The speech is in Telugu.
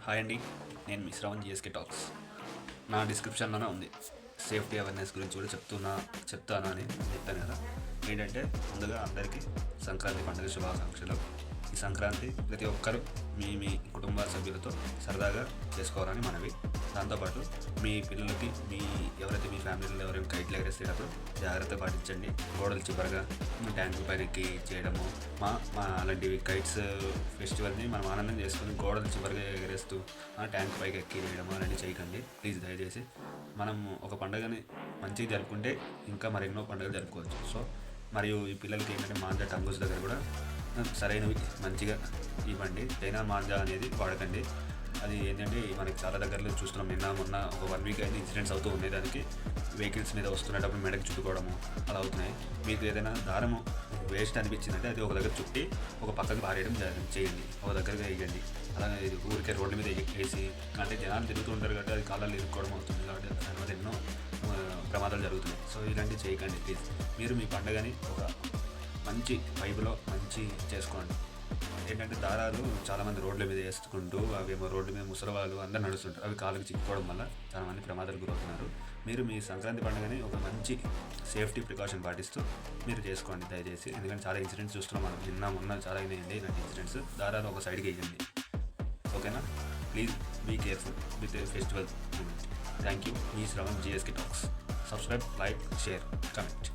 హాయ్ అండి, నేను మీ శ్రవణ్ జిఎస్కే టాక్స్. నా డిస్క్రిప్షన్లోనే ఉంది. సేఫ్టీ అవేర్నెస్ గురించి కూడా చెప్తాను అని చెప్పాను కదా. ఏంటంటే ముందుగా అందరికీ సంక్రాంతి పండుగ శుభాకాంక్షలు. ఈ సంక్రాంతి ప్రతి ఒక్కరూ మీ మీ కుటుంబ సభ్యులతో సరదాగా చేసుకోవాలని మనవి. దాంతోపాటు మీ పిల్లలకి ఎవరైతే మీ ఫ్యామిలీలో ఎవరైనా కైట్లు ఎగరేసేటప్పుడు జాగ్రత్త పాటించండి. గోడలు చివరగా ట్యాంక్ పైన ఎక్కి చేయడము, మా అలాంటివి కైట్స్ ఫెస్టివల్ని మనం ఆనందం చేసుకుని గోడలు చివరిగా ఎగరేస్తూ ట్యాంక్ పైకి ఎక్కి వేయడము అలాంటివి చేయకండి ప్లీజ్. దయచేసి మనం ఒక పండుగని మంచిగా జరుపుకుంటే ఇంకా మరెన్నో పండుగలు జరుపుకోవచ్చు. సో మరియు ఈ పిల్లలకి ఏంటంటే మాంజా టంగుస్ దగ్గర కూడా సరైనవి మంచిగా ఇవ్వండి. చైనా మాంజా అనేది వాడకండి. అది ఏంటంటే మనకి చాలా దగ్గరలో చూస్తున్నాం. మొన్న ఒక 1 వీక్ అయితే ఇన్సిడెంట్స్ అవుతూ ఉన్నాయి. దానికి వెహికల్స్ మీద వస్తున్నప్పుడు మెడకి చుట్టుకోవడము అలా అవుతున్నాయి. మీకు ఏదైనా దారము వేస్ట్ అనిపించిందంటే అది ఒక దగ్గర చుట్టి ఒక పక్కకి పారేయడం చేయండి, ఒక దగ్గరగా వేయండి. అలాగే ఊరికే రోడ్ల మీద వేసి అంటే జనాలు తిరుగుతూ ఉంటారు కాబట్టి అది కాలాలు ఇరుక్కోవడం అవుతుంది. కాబట్టి దానివల్ల ఎన్నో ప్రమాదాలు జరుగుతున్నాయి. సో ఇలాంటివి చేయకండి ప్లీజ్. మీరు మీ పండుగని ఒక మంచి వైపులో మంచి చేసుకోండి. ఏంటంటే దారాలు చాలామంది రోడ్ల మీద వేసుకుంటూ అవేమో రోడ్ల మీద ముసలివాళ్ళు అందరూ నడుస్తుంటారు. అవి కాళ్ళకి చిక్కుకోవడం వల్ల చాలామంది ప్రమాదాలు గురవుతున్నారు. మీరు మీ సంక్రాంతి పండుగని ఒక మంచి సేఫ్టీ ప్రికాషన్ పాటిస్తూ మీరు చేసుకోండి దయచేసి. ఎందుకంటే చాలా ఇన్సిడెంట్స్ చూస్తున్నాం మనం. మొన్న చాలా అయినాయండి ఇలాంటి ఇన్సిడెంట్స్. దారాలు ఒక సైడ్కి వేయండి, ఓకేనా? Please be careful with festival moment. Thank you. మీ Shravan GSK talks. Subscribe, like, share, comment.